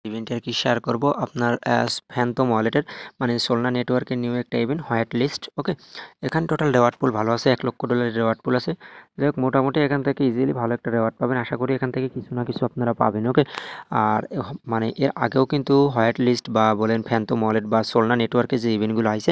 Event আর কি share করব আপনার ফ্যান্টম ওয়ালেটের মানে সোলনা নেটওয়ার্কের নিউ একটা ইভেন্ট হোয়াইট লিস্ট। ওকে, এখানে টোটাল রেওয়ার্ড পুল ভালো আছে, $1,00,000 রেওয়ার্ড পুল আছে। যাই হোক, মোটামুটি এখান থেকে ইজিলি ভালো একটা রেওয়ার্ড পাবেন, আশা করি এখান থেকে কিছু না কিছু আপনারা পাবেন। ওকে, আর মানে এর আগেও কিন্তু হোয়াইট লিস্ট বা বলেন ফ্যান্টম ওয়ালেট বা সোলনা নেটওয়ার্কের যে ইভেন্টগুলো আছে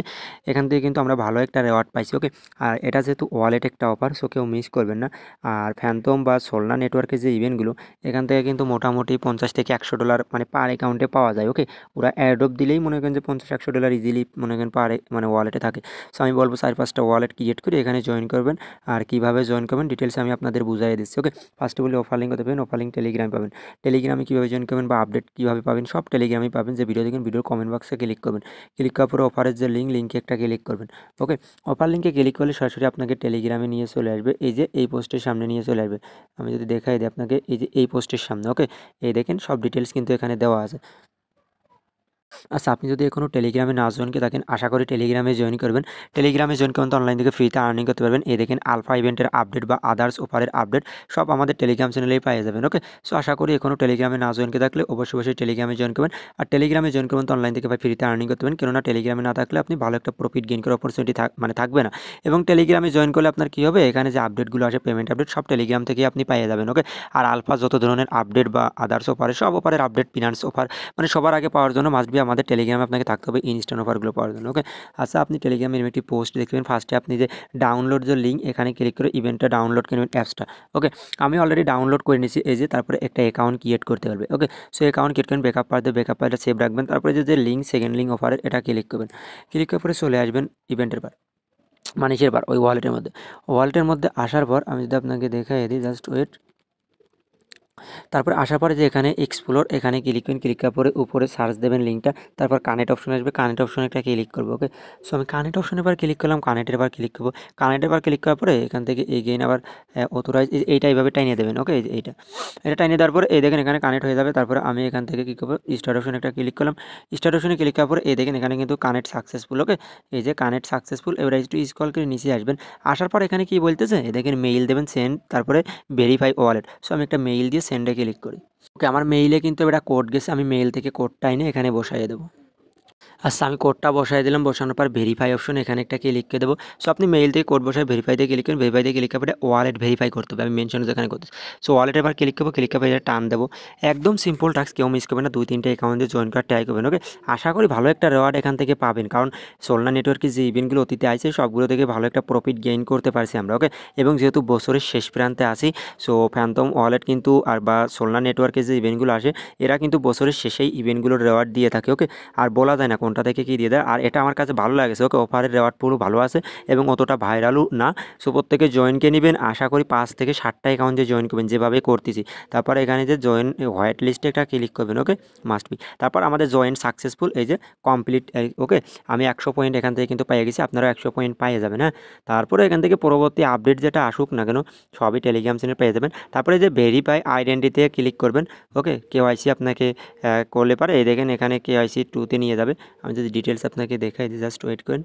এখান থেকে কিন্তু আমরা ভালো একটা রেওয়ার্ড পাইছি। ওকে, আর এটা যেহেতু ওয়ালেট একটা অফার, সো কেউ মিস করবেন না। আর ফ্যান্টম বা সোলনা নেটওয়ার্কের যে ইভেন্টগুলো এখান থেকে কিন্তু মোটামুটি $50 থেকে $100 মানে পার অ্যাকাউন্টে পাওয়া যায়। ওকে, ওরা অ্যাড্রপ দিলেই মনে করেন যে $50-100 ইজিলি মনে করেন পার মানে ওয়ালেটে থাকে। সো আমি বলবো 4-5টা ওয়ালেট ক্রিয়েট করে এখানে জয়েন করবেন। আর কীভাবে জয়েন করবেন ডিটেলস আমি আপনাদের বুঝাই দিচ্ছি। ওকে, ফার্স্টে বলি অফার লিঙ্ক দেবেন, অফার লিঙ্ক টেলিগ্রামে পাবেন। টেলিগ্রামে কীভাবে জয়েন করবেন বা আপডেট কীভাবে পাবেন সব টেলিগ্রামেই পাবেন। যে ভিডিও দেখেন ভিডিওর কমেন্ট বক্সে ক্লিক করবেন, ক্লিক করার পরে অফারের যে লিঙ্কে একটা ক্লিক করবেন। ওকে, অফার লিঙ্কে ক্লিক করলে সরাসরি আপনাকে টেলিগ্রামে নিয়ে চলে আসবে, এই যে এই পোস্টের সামনে নিয়ে চলে আসবে। আমি যদি দেখাই দিই আপনাকে, এই যে এই পোস্টের সামনে। ওকে, এই দেখেন সব ডিটেলস কিন্তু এখানে দেওয়া আছে। আচ্ছা, আপনি যদি এখনও টেলিগ্রামে না জয়েন করে থাকেন আশা করি টেলিগ্রামে জয়েন করবেন। টেলিগ্রামে জয়েন করবেন তো অনলাইন থেকে ফ্রিতে আর্নিং করতে পারবেন। এই দেখেন আলফা ইভেন্টের আপডেট বা আদার্স অফারের আপডেট সব আমাদের টেলিগ্রাম চ্যানেলেই পেয়ে যাবেন। ওকে, সো আশা করি এখনও টেলিগ্রামে না জয়েন করে থাকলে অবশ্যই টেলিগ্রামে জয়েন করবেন। আর টেলিগ্রামে জয়েন করবেন তো অনলাইন থেকে ফ্রিতে আর্নিং করতে পারবেন, কেননা টেলিগ্রামে না থাকলে আপনি ভালো একটা প্রফিট গেইন করার অপরচুনিটি থাকবে না। এবং টেলিগ্রামে জয়েন করলে আপনার কী হবে, এখানে যে আপডেটগুলো আসে পেমেন্ট আপডেট সব টেলিগ্রাম থেকে আপনি পেয়ে যাবেন। ওকে, আর আলফা যত ধরনের আপডেট বা আদার্স অফারের সব অফারের আপডেট ফিনান্স অফার মানে সবার আগে পাওয়ার জন্য মাস্ট বি আমাদের টেলিগ্রামে আপনাকে থাকতে হবে ইনস্ট্যান্ট অফারগুলো পাওয়ার জন্য। ওকে, আচ্ছা, আপনি টেলিগ্রামের একটি পোস্ট দেখবেন, ফার্স্টে আপনি যে ডাউনলোড যে লিঙ্ক এখানে ক্লিক করে ইভেন্টটা ডাউনলোড করে নেবেন অ্যাপসটা। ওকে, আমি অলরেডি ডাউনলোড করে নিয়েছি এই যে। তারপরে একটা অ্যাকাউন্ট ক্রিয়েট করতে পারবে। ওকে, সো অ্যাকাউন্ট ক্রিয়েট করেন, ব্যাকআপ পারতে ব্যাকআপ পারটা সেভ রাখবেন। তারপরে যে লিঙ্ক সেকেন্ড লিঙ্ক অফারের এটা ক্লিক করবেন, ক্লিক করার পরে চলে আসবেন ইভেন্টের বার মানিসের বার ওই ওয়ালেটের মধ্যে আসার পর আমি যদি আপনাকে দেখাই দিই, জাস্ট ওয়েট। তারপর আসার পরে যে এখানে এক্সপ্লোর এখানে ক্লিক করবেন, ক্লিক করার পরে উপরে সার্চ দেবেন লিঙ্কটা, তারপর কানেক্ট অপশন আসবে, কানেক্ট অপশনে একটা ক্লিক করবো। ওকে, সো আমি কানেক্ট অপশনের বার ক্লিক করলাম, কানেক্টের বার ক্লিক করবো। কানেক্টের বার ক্লিক করার পরে এখান থেকে এগেইন আবার অথরাইজ এইটা এইভাবে টাইনিয়ে দেবেন। ওকে, এটা টাইনিয়ে দেওয়ার পরে এই দেখেন এখানে কানেক্ট হয়ে যাবে। তারপরে আমি এখান থেকে কী করবো, স্টার্ট অপশনে একটা ক্লিক করলাম। স্টার্ট অপশনে ক্লিক করার পরে এই দেখেন এখানে কিন্তু কানেক্ট সাকসেসফুল। ওকে, এই যে কানেক্ট সাকসেসফুল। এবার একটু স্ক্রল করে নিচে আসবেন, আসার পর এখানে কি বলতেছে এই দেখেন মেইল দেবেন সেন্ড, তারপরে ভেরিফাই ওয়ালেট। সো আমি একটা মেইল দিয়ে সেন্ডে ক্লিক করি। ওকে, আমার মেইলে কিন্তু এটা কোড গেছে, আমি মেইল থেকে কোডটা এনে এখানে বসাইয়ে দেবো। আচ্ছা, আমি কোডটা বসাই দিলাম, বসানোর পর ভেরিফাই অপশন এখানে একটা ক্লিক করে দেবো। সো আপনি মেইল থেকে কোড বসায় ভেরিফাই দিয়ে ক্লিক করেন, ভেরিফাই দিয়ে ক্লিক করে ওয়ালেট ভেরিফাই করতে হবে, আমি মেনশন যেখানে করতে। সো ওয়ালেটের এবার ক্লিক করবো, ক্লিক করে এটা টান দেবো। একদম সিম্পল টাস্ক, কেউ মিস করবে না, 2-3টা অ্যাকাউন্ট দিয়ে জয়েন করার ট্রাই করবেন। ওকে, আশা করি ভালো একটা রেওয়ার্ড এখান থেকে পাবেন, কারণ সোলনা নেটওয়ার্কের যে ইভেন্টগুলো অতীতে আছে সবগুলো থেকে ভালো একটা প্রফিট গেইন করতে পারছি আমরা। ওকে, এবং যেহেতু বছরের শেষ প্রান্তে আসি, সো ফ্যান্টম ওয়ালেট কিন্তু আর বা সোলনা নেটওয়ার্কের যে ইভেন্টগুলো আসে এরা কিন্তু বছরের শেষেই ইভেন্টগুলোর রেওয়ার্ড দিয়ে থাকে। ওকে, আর বলা যায় না কোনটা থেকে কী দিয়ে দেয়, আর এটা আমার কাছে ভালো লাগেছে। ওকে, অফারের রেওয়ার্ড পুরো ভালো আছে এবং অতটা ভাইরালও না। সো প্রত্যেকে জয়েনকে নেবেন, আশা করি 5 থেকে 7টা অ্যাকাউন্ট দিয়ে জয়েন করবেন যেভাবে করতেছি। তারপর এখানে যে জয়েন হোয়াইট লিস্টে একটা ক্লিক করবেন। ওকে, মাস্ট বি। তারপর আমাদের জয়েন সাকসেসফুল, এই যে কমপ্লিট। ওকে, আমি 100 পয়েন্ট এখান থেকে কিন্তু পেয়ে গেছি, আপনারা 100 পয়েন্ট পেয়ে যাবেন। হ্যাঁ, তারপরে এখান থেকে পরবর্তী আপডেট যেটা আসুক না কেন সবই টেলিগ্রাম চ্যানেল পেয়ে যাবেন। তারপরে যে ভেরিফাই আইডেন্টিতে ক্লিক করবেন। ওকে, কেওয়াইসি আপনাকে করলে পারে এই দেখেন এখানে কেওয়াইসি 2তে নিয়ে যাবে। আমি যদি ডিটেলস আপনাকে দেখাই দিই, জাস্ট ওয়েট করেন।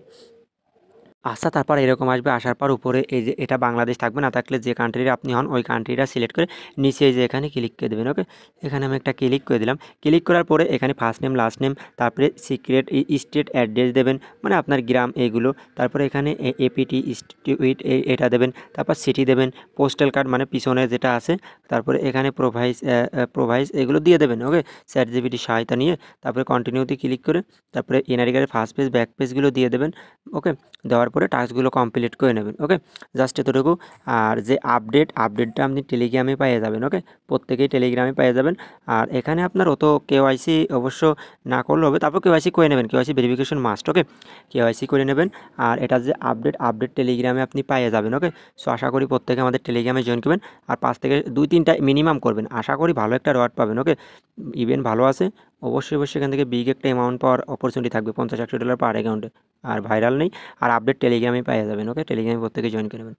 আচ্ছা, তারপর এরকম আসবে, আসার পর উপরে এই যে এটা বাংলাদেশ থাকবে, না থাকলে যে কান্ট্রির আপনি হন ওই কান্ট্রিটা সিলেক্ট করে নিচে এই যে এখানে ক্লিক করে দেবেন। ওকে, এখানে আমি একটা ক্লিক করে দিলাম। ক্লিক করার পরে এখানে ফার্স্ট নেম লাস্ট নেম, তারপরে সিক্রেট স্টেট অ্যাড্রেস দেবেন মানে আপনার গ্রাম এইগুলো। তারপরে এখানে এপিটি স্টুইট এটা দেবেন, তারপর সিটি দেবেন, পোস্টাল কার্ড মানে পিছনে যেটা আছে, তারপরে এখানে প্রোভাইস এগুলো দিয়ে দেবেন। ওকে, ChatGPT সহায়তা নিয়ে তারপরে কন্টিনিউতে ক্লিক করে তারপরে এনআইডি কার্ডের ফার্স্ট পেজ ব্যাক পেজগুলো দিয়ে দেবেন। ওকে, দেওয়ার পরে টাস্কগুলো কমপ্লিট করে নেবেন। ওকে, জাস্ট এতটুকু। আর যে আপডেটটা আপনি টেলিগ্রামে পেয়ে যাবেন। ওকে, প্রত্যেকেই টেলিগ্রামে পেয়ে যাবেন। আর এখানে আপনার অত কেওয়াইসি অবশ্য না করলে হবে, তারপর কেওয়াইসি করে নেবেন, কেওয়াইসি ভেরিফিকেশন মাস্ট। ওকে, কেওয়াইসি করে নেবেন। আর এটা যে আপডেট টেলিগ্রামে আপনি পেয়ে যাবেন। ওকে, সো আশা করি প্রত্যেকে আমাদের টেলিগ্রামে জয়েন করবেন আর 5 থেকে 2-3টা মিনিমাম করবেন, আশা করি ভালো একটা রেওয়ার্ড পাবেন। ওকে, ইভেন্ট ভালো আছে, অবশ্যই এখান থেকে বিগ একটা অ্যামাউন্ট পাওয়ার অপরচুনিটি থাকবে, $50-100 পার অ্যাকাউন্টে। আর ভাইরাল নেই, আর আপডেট টেলিগ্রামে পেয়ে যাবেন। ওকে, টেলিগ্রামে প্রত্যেকে জয়েন করে নেবেন।